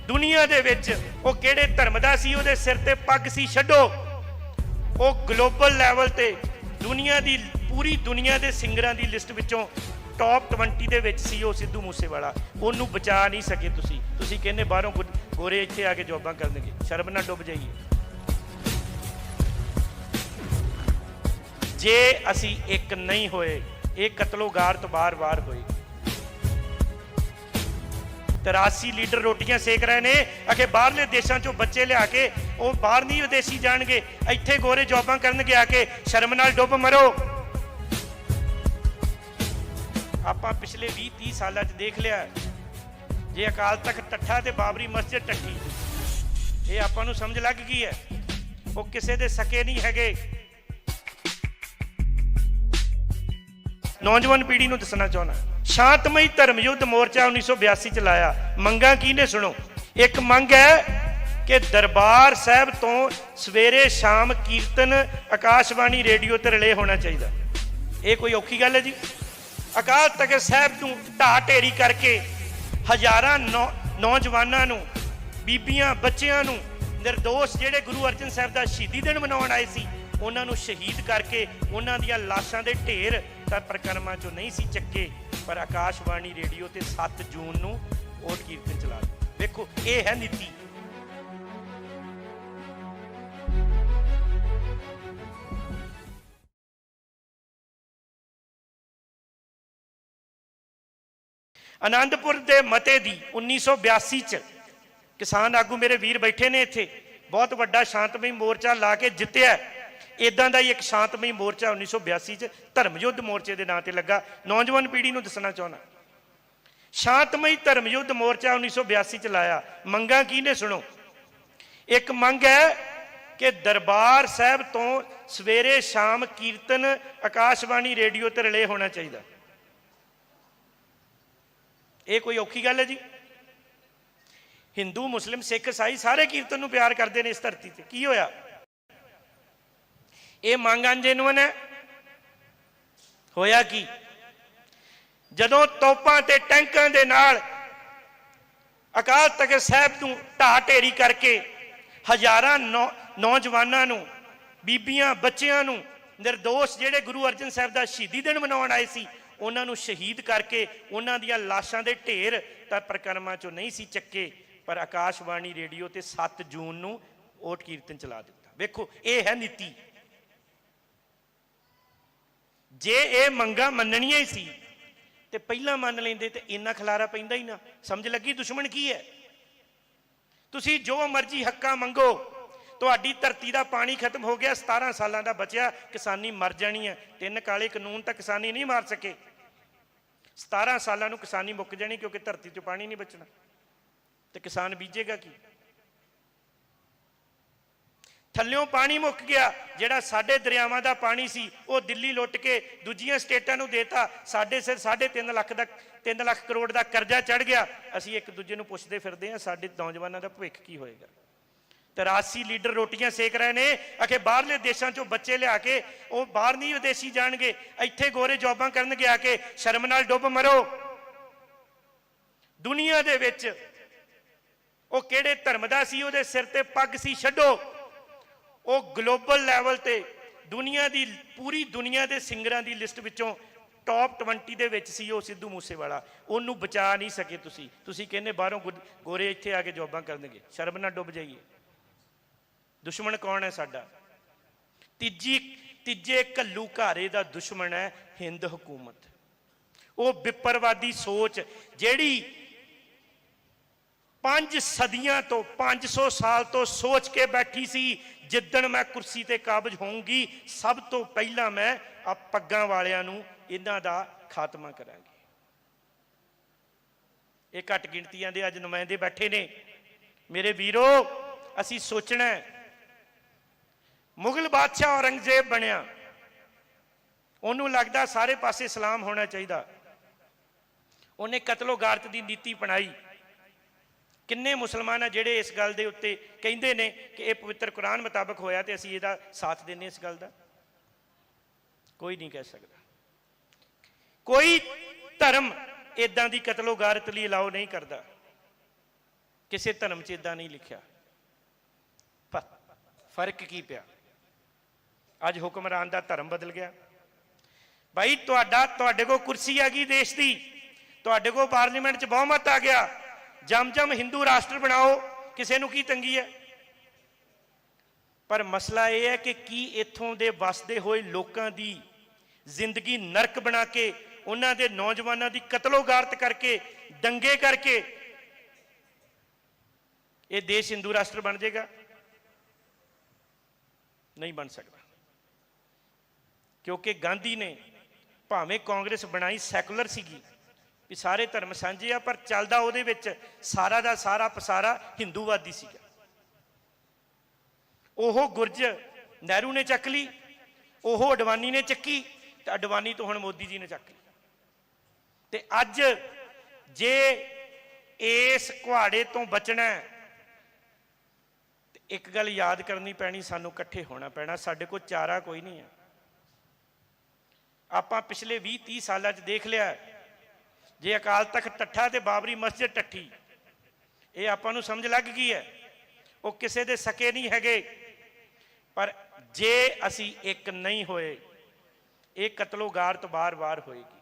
दुनिया दे विच वो किहड़े धर्म दा सी, उहदे सिर ते पग सी छड्डो। वो ग्लोबल लैवल ते दुनिया दी पूरी दुनिया दे सिंगरां दी लिस्ट विचों टॉप 20 दे विच सी वो सिद्धू मूसेवाला। उहनूं बचा नहीं सके तुसीं कहंदे बाहरों गोरे इत्थे आके जॉबां करनगे। शर्म ना डुब जाइए। जे असी एक नहीं होए, ये कतलो गारत बार बार होई। 83 लीडर रोटियां सेक रहे ने, आखे बाहरले देशों चों बच्चे लिया के वो बाहर नहीं विदेशी जाणगे, इत्थे गोरे जॉबां करनगे आके। शर्म नाल डुब मरो। आपां पिछले 20-30 सालां च देख लिया, जे अकाल तख्त टट्ठा ते बाबरी मस्जिद टट्ठी, ये आपां नूं समझ लग गई है वो किसे दे सके नहीं हैगे। नौजवान पीढ़ी नूं दसना चाहुंदा, शांतमई धर्म युद्ध मोर्चा 1982 च लाया। मंगां की ने सुनो। एक मंग है कि दरबार साहब तो सवेरे शाम कीर्तन आकाशवाणी रेडियो ते रिले होना चाहिए। ये कोई औखी गल है जी? अकाल तख्त साहब नूं ढा ढेरी करके हज़ारां नौजवानां नूं, बीबियां बच्चियां नूं, निर्दोष जिहड़े गुरु अर्जन साहब दा शहीदी दिन मनाउण आए सी, उन्हां नूं शहीद करके उन्हां दियां लाशां दे ढेर तां परिक्रमा चों नहीं सी चक्के, पर आकाशवाणी रेडियो ते 7 जून नूं ओट कीर्तन चला दित्ता। देखो ये है नीति। आनंदपुर दे मते दी 1982 च किसान आगू मेरे वीर बैठे ने इत्थे, बहुत वड्डा शांतमई मोर्चा ला के जित्तिया। इदां दा ही एक शांतमई मोर्चा 1982 च धर्म युद्ध मोर्चे के नाम से लगा। नौजवान पीढ़ी नूं दसना चाहना, शांतमई धर्म युद्ध मोर्चा 1982 च लाया। मंगां की ने सुनो। एक मंग है कि दरबार साहब तो सवेरे शाम कीर्तन आकाशवाणी रेडियो ते रिले होना चाहिए। ये कोई औखी गल है जी? हिंदू मुस्लिम सिख ईसाई सारे कीर्तन नूं प्यार करते हैं इस धरती ते। की होया? ये मंग अनजेनुअन है। होया की? जदों तोपां ते टैंकां दे नाल अकाल तख्त साहब नूं ढा ढेरी करके हज़ारां नौजवानां नूं, बीबियां बच्चियां नूं, निर्दोष जिहड़े गुरु अर्जन साहब दा शहीदी दिन मनाउण आए सी, उन्हां नूं शहीद करके उन्हां दियां लाशां दे ढेर तां परिक्रमा चों नहीं सी चक्के, पर आकाशवाणी रेडियो ते 7 जून नूं ओट कीर्तन चला दित्ता। वेखो ये है नीति। जे ये मंगां मनणियां ही सी ते पहलां मन लैंदे ते इन्ना खलारा पैंदा ही ना। समझ लगी दुश्मन की है? तुसीं जो मर्जी हक्कां मंगो, तुहाडी धरती दा पानी खत्म हो गया, 17 सालां दा बचिया, किसानी मर जानी है। 3 काले कानून तां किसानी नहीं मार सके। 17 सालां नूं किसानी मुक जानी, क्योंकि धरती चों पानी नहीं बचना, तो किसान बीजेगा की? थल्लियों पानी मुक गया, जिहड़ा साडे दरियावां दा पानी सी वो दिल्ली लुट के दूजियां स्टेटां नूं देता। साडे सिर 3.5 लाख दा 3 लाख करोड़ का करजा चढ़ गया। असीं एक दूजे नूं पुछदे फिरदे हां साडे नौजवानां दा भविख की होएगा। 83 लीडर रोटियां सेक रहे ने, आखे बाहरले देशों चों बच्चे लिया के वो बाहर नहीं विदेशी जाणगे, इत्थे गोरे जॉबां करनगे आके। शर्म नाल डुब मरो। दुनिया दे विच वो किहड़े धर्म दा सी, उहदे सिर ते पग सी छड्डो। वो ग्लोबल लैवल ते दुनिया दी पूरी दुनिया दे सिंगरां दी लिस्ट विचों टॉप 20 दे विच सी वो सिद्धू मूसेवाला। उन्नूं बचा नहीं सके तुसीं कहंदे बाहरों गोरे इत्थे आके जॉबां करनगे। शर्म ना डुब जाइए। दुश्मन कौन है साडा? तीजे घल्लूघारे दा दुश्मन है हिंद हुकूमत। वो विपरवादी सोच जिहड़ी 5 सदियां तो 500 साल तो सोच के बैठी सी, जिद्दण मैं कुर्सी ते काबज होऊंगी, सब तो पहला मैं आ पग्गां वालियां नूं इन्हां दा खात्मा करांगी। ये घट गिणतियां दे अज नुमाइंदे बैठे ने। मेरे वीरो, असी सोचना है। मुगल बादशाह औरंगजेब बनिया, उन्होंने लगता सारे पासे सलाम होना चाहिए। उन्हें कतलो गारत की नीति अपनाई। किन्ने मुसलमान जिहड़े इस गल के उत्ते कहते हैं कि यह पवित्र कुरान मुताबक होया तो असीं इहदा साथ देने। इस गल का कोई नहीं कह सकता। कोई धर्म इदां दी कतलो गारत लई अलाउ नहीं करता ਕਿਸੇ ਧਰਮ 'ਚ ਇਦਾਂ ਨਹੀਂ ਲਿਖਿਆ। ਪਰ ਫਰਕ ਕੀ ਪਿਆ? ਅੱਜ ਹੁਕਮਰਾਨ ਦਾ ਧਰਮ ਬਦਲ ਗਿਆ। ਭਾਈ ਤੁਹਾਡੇ ਕੋਲ ਕੁਰਸੀ ਆ ਗਈ ਦੇਸ਼ ਦੀ, ਤੁਹਾਡੇ ਕੋਲ ਪਾਰਲੀਮੈਂਟ 'ਚ ਬਹੁਮਤ ਆ ਗਿਆ, ਜਮ ਹਿੰਦੂ ਰਾਸ਼ਟਰ ਬਣਾਓ, ਕਿਸੇ ਨੂੰ ਕੀ ਤੰਗੀ ਹੈ? ਪਰ ਮਸਲਾ ਇਹ ਹੈ ਕਿ ਕੀ ਇੱਥੋਂ ਦੇ ਵਸਦੇ ਹੋਏ ਲੋਕਾਂ ਦੀ ਜ਼ਿੰਦਗੀ ਨਰਕ ਬਣਾ ਕੇ, ਉਹਨਾਂ ਦੇ ਨੌਜਵਾਨਾਂ ਦੀ ਕਤਲੋਗਾਰਤ ਕਰਕੇ, ਦੰਗੇ ਕਰਕੇ ਇਹ ਦੇਸ਼ ਹਿੰਦੂ ਰਾਸ਼ਟਰ ਬਣ ਜਾਏਗਾ? ਨਹੀਂ ਬਣ ਸਕਦਾ। ਕਿਉਂਕਿ ਗਾਂਧੀ ਨੇ ਭਾਵੇਂ ਕਾਂਗਰਸ ਬਣਾਈ ਸੈਕੂਲਰ ਸੀਗੀ ਵੀ ਸਾਰੇ ਧਰਮ ਸਾਂਝੇ ਆ, ਪਰ ਚੱਲਦਾ ਉਹਦੇ ਵਿੱਚ ਸਾਰਾ ਦਾ ਸਾਰਾ ਪਸਾਰਾ ਹਿੰਦੂਵਾਦੀ ਸੀਗਾ। ਉਹ ਗੁਰਜ ਨਹਿਰੂ ਨੇ ਚੱਕ ਲਈ, ਉਹ ਅਡਵਾਨੀ ਨੇ ਚੱਕੀ, ਤੇ ਅਡਵਾਨੀ ਤੋਂ ਹੁਣ ਮੋਦੀ ਜੀ ਨੇ ਚੱਕ ਲਈ। ਤੇ ਅੱਜ ਜੇ ਇਸ ਕੁਹਾੜੇ ਤੋਂ ਬਚਣਾ ਤੇ ਇੱਕ ਗੱਲ ਯਾਦ ਕਰਨੀ ਪੈਣੀ, ਸਾਨੂੰ ਇਕੱਠੇ ਹੋਣਾ ਪੈਣਾ। ਸਾਡੇ ਕੋਲ ਚਾਰਾ ਕੋਈ ਨਹੀਂ ਹੈ। ਆਪਾਂ ਪਿਛਲੇ 20-30 ਸਾਲਾਂ 'ਚ ਦੇਖ ਲਿਆ, ਜੇ ਅਕਾਲ ਤਖਤ ਟੱਠਾ ਤੇ ਬਾਬਰੀ ਮਸਜਿਦ ਟੱਠੀ, ਇਹ ਆਪਾਂ ਨੂੰ ਸਮਝ ਲੱਗ ਗਈ ਹੈ ਉਹ ਕਿਸੇ ਦੇ ਸਕੇ ਨਹੀਂ ਹੈਗੇ। ਪਰ ਜੇ ਅਸੀਂ ਇੱਕ ਨਹੀਂ ਹੋਏ, ਇਹ ਕਤਲੋਗਾਰਤ ਵਾਰ-ਵਾਰ ਹੋਏਗੀ।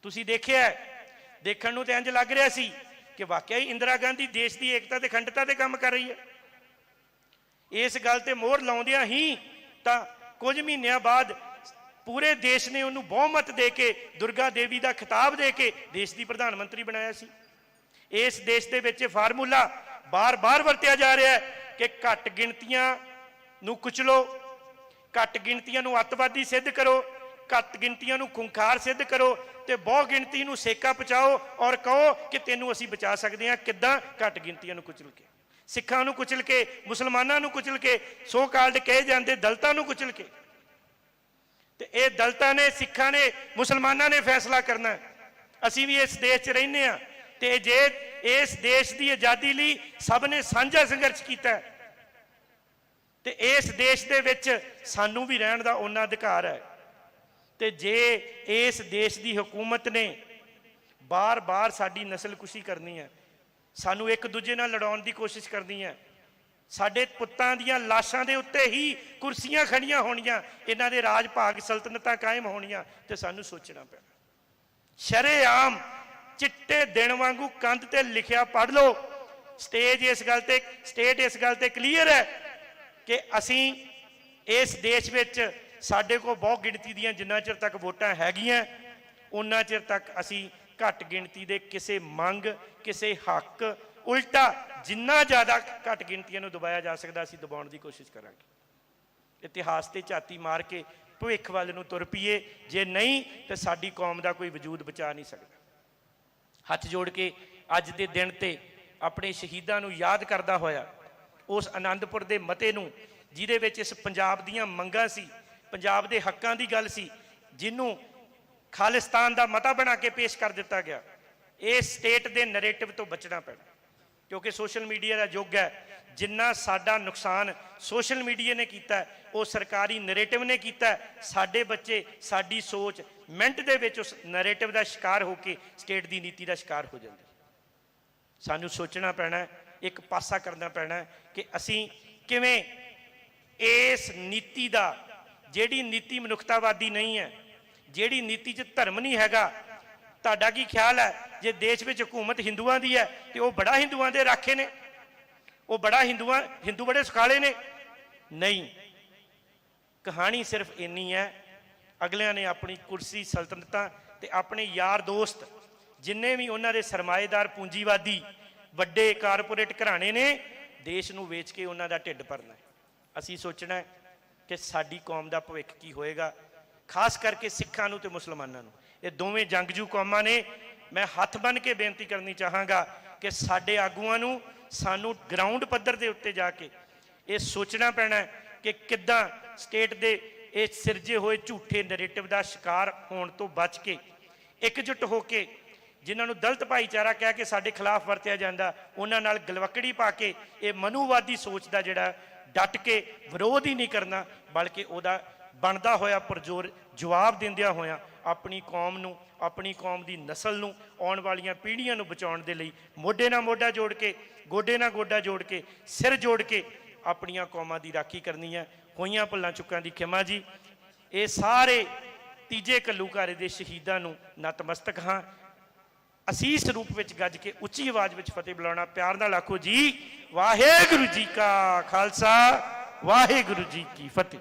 ਤੁਸੀਂ ਦੇਖਿਆ, ਦੇਖਣ ਨੂੰ ਤੇ ਇੰਜ ਲੱਗ ਰਿਹਾ ਸੀ ਕਿ ਵਾਕਿਆ ਹੀ ਇੰਦਰਾ ਗਾਂਧੀ ਦੇਸ਼ ਦੀ ਏਕਤਾ ਤੇ ਅਖੰਡਤਾ ਤੇ ਕੰਮ ਕਰ ਰਹੀ ਹੈ। ਇਸ ਗੱਲ ਤੇ ਮੋਹਰ ਲਾਉਂਦਿਆਂ ਹੀ ਤਾਂ ਕੁਝ ਮਹੀਨਿਆਂ ਬਾਅਦ ਪੂਰੇ ਦੇਸ਼ ਨੇ ਉਹਨੂੰ ਬਹੁਮਤ ਦੇ ਕੇ, ਦੁਰਗਾ ਦੇਵੀ ਦਾ ਖਿਤਾਬ ਦੇ ਕੇ ਦੇਸ਼ ਦੀ ਪ੍ਰਧਾਨ ਮੰਤਰੀ ਬਣਾਇਆ ਸੀ। ਇਸ ਦੇਸ਼ ਦੇ ਵਿੱਚ ਫਾਰਮੂਲਾ ਬਾਰ-ਬਾਰ ਵਰਤਿਆ ਜਾ ਰਿਹਾ ਹੈ ਕਿ ਘੱਟ ਗਿਣਤੀਆਂ ਨੂੰ ਕੁਚਲੋ, ਘੱਟ ਗਿਣਤੀਆਂ ਨੂੰ ਅੱਤਵਾਦੀ ਸਿੱਧ ਕਰੋ, ਘੱਟ ਗਿਣਤੀਆਂ ਨੂੰ ਖੁੰਖਾਰ ਸਿੱਧ ਕਰੋ, ਤੇ ਬਹੁ ਗਿਣਤੀ ਨੂੰ ਸੇਕਾ ਪਹੁੰਚਾਓ ਔਰ ਕਹੋ ਕਿ ਤੈਨੂੰ ਅਸੀਂ ਬਚਾ ਸਕਦੇ ਹਾਂ। ਕਿੱਦਾਂ? ਘੱਟ ਗਿਣਤੀਆਂ ਨੂੰ ਕੁਚਲ ਕੇ, ਸਿੱਖਾਂ ਨੂੰ ਕੁਚਲ ਕੇ, ਮੁਸਲਮਾਨਾਂ ਨੂੰ ਕੁਚਲ ਕੇ, ਸੋ ਕਾਲਡ ਕਹੇ ਜਾਂਦੇ ਦਲਿਤਾਂ ਨੂੰ ਕੁਚਲ ਕੇ। ਤੇ ਇਹ ਦਲਿਤਾਂ ਨੇ, ਸਿੱਖਾਂ ਨੇ, ਮੁਸਲਮਾਨਾਂ ਨੇ ਫੈਸਲਾ ਕਰਨਾ। ਅਸੀਂ ਵੀ ਇਸ ਦੇਸ਼ 'ਚ ਰਹਿੰਦੇ ਹਾਂ, ਤੇ ਜੇ ਇਸ ਦੇਸ਼ ਦੀ ਆਜ਼ਾਦੀ ਲਈ ਸਭ ਨੇ ਸਾਂਝਾ ਸੰਘਰਸ਼ ਕੀਤਾ, ਤੇ ਇਸ ਦੇਸ਼ ਦੇ ਵਿੱਚ ਸਾਨੂੰ ਵੀ ਰਹਿਣ ਦਾ ਉਹਨਾਂ ਅਧਿਕਾਰ ਹੈ। ਤੇ ਜੇ ਇਸ ਦੇਸ਼ ਦੀ ਹਕੂਮਤ ਨੇ ਬਾਰ-ਬਾਰ ਸਾਡੀ ਨਸਲਕੁਸ਼ੀ ਕਰਨੀ ਹੈ, ਸਾਨੂੰ ਇੱਕ ਦੂਜੇ ਨਾਲ ਲੜਾਉਣ ਦੀ ਕੋਸ਼ਿਸ਼ ਕਰਨੀ ਹੈ, ਸਾਡੇ ਪੁੱਤਾਂ ਦੀਆਂ ਲਾਸ਼ਾਂ ਦੇ ਉੱਤੇ ਹੀ ਕੁਰਸੀਆਂ ਖੜੀਆਂ ਹੋਣੀਆਂ, ਇਹਨਾਂ ਦੇ ਰਾਜ ਭਾਗ ਸਲਤਨਤਾਂ ਕਾਇਮ ਹੋਣੀਆਂ, ਤੇ ਸਾਨੂੰ ਸੋਚਣਾ ਪੈਣਾ। ਸ਼ਰੇਆਮ ਚਿੱਟੇ ਦਿਨ ਵਾਂਗੂ ਕੰਧ ਤੇ ਲਿਖਿਆ ਪੜ੍ਹ ਲਓ। ਸਟੇਟ ਇਸ ਗੱਲ ਤੇ ਕਲੀਅਰ ਹੈ ਕਿ ਅਸੀਂ ਇਸ ਦੇਸ਼ ਵਿੱਚ ਸਾਡੇ ਕੋਲ ਬਹੁਤ ਗਿਣਤੀ ਦੀਆਂ ਜਿੰਨਾ ਚਿਰ ਤੱਕ ਵੋਟਾਂ ਹੈਗੀਆਂ, ਉਹਨਾਂ ਚਿਰ ਤੱਕ ਅਸੀਂ ਘੱਟ ਗਿਣਤੀ ਦੇ ਕਿਸੇ ਮੰਗ, ਕਿਸੇ ਹੱਕ, ਉਲਟਾ ਜਿੰਨਾ ਜ਼ਿਆਦਾ ਘੱਟ ਗਿਣਤੀਆਂ ਨੂੰ ਦਬਾਇਆ ਜਾ ਸਕਦਾ ਅਸੀਂ ਦਬਾਉਣ ਦੀ ਕੋਸ਼ਿਸ਼ ਕਰਾਂਗੇ। ਇਤਿਹਾਸ ਤੇ ਝਾਤੀ ਮਾਰ ਕੇ ਭਵਿੱਖ ਵੱਲ ਨੂੰ ਤੁਰ ਪਈਏ, ਜੇ ਨਹੀਂ ਤਾਂ ਸਾਡੀ ਕੌਮ ਦਾ ਕੋਈ ਵਜੂਦ ਬਚਾ ਨਹੀਂ ਸਕਦਾ। ਹੱਥ ਜੋੜ ਕੇ ਅੱਜ ਦੇ ਦਿਨ ਤੇ ਆਪਣੇ ਸ਼ਹੀਦਾਂ ਨੂੰ ਯਾਦ ਕਰਦਾ ਹੋਇਆ, ਉਸ ਆਨੰਦਪੁਰ ਦੇ ਮਤੇ ਨੂੰ ਜਿਹਦੇ ਵਿੱਚ ਇਸ ਪੰਜਾਬ ਦੀਆਂ ਮੰਗਾਂ ਸੀ, ਪੰਜਾਬ ਦੇ ਹੱਕਾਂ ਦੀ ਗੱਲ ਸੀ, ਜਿਹਨੂੰ ਖਾਲਿਸਤਾਨ ਦਾ ਮਤਾ ਬਣਾ ਕੇ ਪੇਸ਼ ਕਰ ਦਿੱਤਾ ਗਿਆ, ਇਸ ਸਟੇਟ ਦੇ ਨੈਰੇਟਿਵ ਤੋਂ ਬਚਣਾ ਪੈਣਾ। ਕਿਉਂਕਿ ਸੋਸ਼ਲ ਮੀਡੀਆ ਦਾ ਯੁੱਗ ਹੈ। ਜਿੰਨਾ ਸਾਡਾ ਨੁਕਸਾਨ ਸੋਸ਼ਲ ਮੀਡੀਆ ਨੇ ਕੀਤਾ, ਉਹ ਸਰਕਾਰੀ ਨੈਰੇਟਿਵ ਨੇ ਕੀਤਾ। ਸਾਡੇ ਬੱਚੇ, ਸਾਡੀ ਸੋਚ ਮਿੰਟ ਦੇ ਵਿੱਚ ਉਸ ਨੈਰੇਟਿਵ ਦਾ ਸ਼ਿਕਾਰ ਹੋ ਕੇ ਸਟੇਟ ਦੀ ਨੀਤੀ ਦਾ ਸ਼ਿਕਾਰ ਹੋ ਜਾਂਦੀ। ਸਾਨੂੰ ਸੋਚਣਾ ਪੈਣਾ, ਇੱਕ ਪਾਸਾ ਕਰਨਾ ਪੈਣਾ ਕਿ ਅਸੀਂ ਕਿਵੇਂ ਇਸ ਨੀਤੀ ਦਾ, ਜਿਹੜੀ ਨੀਤੀ ਮਨੁੱਖਤਾਵਾਦੀ ਨਹੀਂ ਹੈ, ਜਿਹੜੀ ਨੀਤੀ 'ਚ ਧਰਮ ਨਹੀਂ ਹੈਗਾ। ਤੁਹਾਡਾ ਕੀ ਖਿਆਲ ਹੈ ਜੇ ਦੇਸ਼ ਵਿੱਚ ਹਕੂਮਤ ਹਿੰਦੂਆਂ ਦੀ ਹੈ ਤੇ ਉਹ ਬੜਾ ਹਿੰਦੂਆਂ ਦੇ ਰਾਖੇ ਨੇ, ਉਹ ਬੜਾ ਹਿੰਦੂ ਬੜੇ ਸੁਖਾਲੇ ਨੇ? ਨਹੀਂ, ਕਹਾਣੀ ਸਿਰਫ ਇੰਨੀ ਹੈ, ਅਗਲਿਆਂ ਨੇ ਆਪਣੀ ਕੁਰਸੀ, ਸਲਤਨਤਾਂ ਤੇ ਆਪਣੇ ਯਾਰ ਦੋਸਤ, ਜਿੰਨੇ ਵੀ ਉਹਨਾਂ ਦੇ ਸਰਮਾਏਦਾਰ ਪੂੰਜੀਵਾਦੀ ਵੱਡੇ ਕਾਰਪੋਰੇਟ ਘਰਾਣੇ ਨੇ, ਦੇਸ਼ ਨੂੰ ਵੇਚ ਕੇ ਉਹਨਾਂ ਦਾ ਢਿੱਡ ਭਰਨਾ ਹੈ। ਅਸੀਂ ਸੋਚਣਾ ਹੈ ਕਿ ਸਾਡੀ ਕੌਮ ਦਾ ਭਵਿੱਖ ਕੀ ਹੋਏਗਾ, ਖਾਸ ਕਰਕੇ ਸਿੱਖਾਂ ਨੂੰ ਤੇ ਮੁਸਲਮਾਨਾਂ ਨੂੰ। ਇਹ ਦੋਵੇਂ ਜੰਗਜੂ ਕੌਮਾਂ ਨੇ। ਮੈਂ ਹੱਥ ਬੰਨ੍ਹ ਕੇ ਬੇਨਤੀ ਕਰਨੀ ਚਾਹਾਂਗਾ ਕਿ ਸਾਡੇ ਆਗੂਆਂ ਨੂੰ, ਸਾਨੂੰ ਗਰਾਊਂਡ ਪੱਧਰ ਦੇ ਉੱਤੇ ਜਾ ਕੇ ਇਹ ਸੋਚਣਾ ਪੈਣਾ ਕਿ ਕਿੱਦਾਂ ਸਟੇਟ ਦੇ ਇਹ ਸਿਰਜੇ ਹੋਏ ਝੂਠੇ ਨੈਰੇਟਿਵ ਦਾ ਸ਼ਿਕਾਰ ਹੋਣ ਤੋਂ ਬਚ ਕੇ ਇਕਜੁੱਟ ਹੋ ਕੇ, ਜਿਨ੍ਹਾਂ ਨੂੰ ਦਲਿਤ ਭਾਈਚਾਰਾ ਕਹਿ ਕੇ ਸਾਡੇ ਖਿਲਾਫ ਵਰਤਿਆ ਜਾਂਦਾ, ਉਹਨਾਂ ਨਾਲ ਗਲਵਕੜੀ ਪਾ ਕੇ ਇਹ ਮਨੂਵਾਦੀ ਸੋਚ ਦਾ ਜਿਹੜਾ ਡਟ ਕੇ ਵਿਰੋਧ ਹੀ ਨਹੀਂ ਕਰਨਾ, ਬਲਕਿ ਉਹਦਾ ਬਣਦਾ ਹੋਇਆ ਪਰਜੋਰ ਜਵਾਬ ਦਿੰਦਿਆਂ ਹੋਇਆਂ ਆਪਣੀ ਕੌਮ ਨੂੰ, ਆਪਣੀ ਕੌਮ ਦੀ ਨਸਲ ਨੂੰ, ਆਉਣ ਵਾਲੀਆਂ ਪੀੜ੍ਹੀਆਂ ਨੂੰ ਬਚਾਉਣ ਦੇ ਲਈ ਮੋਢੇ ਨਾਲ ਮੋਢਾ ਜੋੜ ਕੇ, ਗੋਡੇ ਨਾਲ ਗੋਡਾ ਜੋੜ ਕੇ, ਸਿਰ ਜੋੜ ਕੇ ਆਪਣੀਆਂ ਕੌਮਾਂ ਦੀ ਰਾਖੀ ਕਰਨੀ ਹੈ। ਹੋਈਆਂ ਭੁੱਲਾਂ ਚੁੱਕਾਂ ਦੀ ਖਿਮਾ ਜੀ। ਇਹ ਸਾਰੇ ਤੀਜੇ ਘੱਲੂਘਾਰੇ ਦੇ ਸ਼ਹੀਦਾਂ ਨੂੰ ਨਤਮਸਤਕ ਹਾਂ। ਅਸੀਸ ਰੂਪ ਵਿੱਚ ਗੱਜ ਕੇ ਉੱਚੀ ਆਵਾਜ਼ ਵਿੱਚ ਫਤਿਹ ਬੁਲਾਉਣਾ। ਪਿਆਰ ਨਾਲ ਆਖੋ ਜੀ, ਵਾਹਿਗੁਰੂ ਜੀ ਕਾ ਖਾਲਸਾ, ਵਾਹਿਗੁਰੂ ਜੀ ਕੀ ਫਤਿਹ।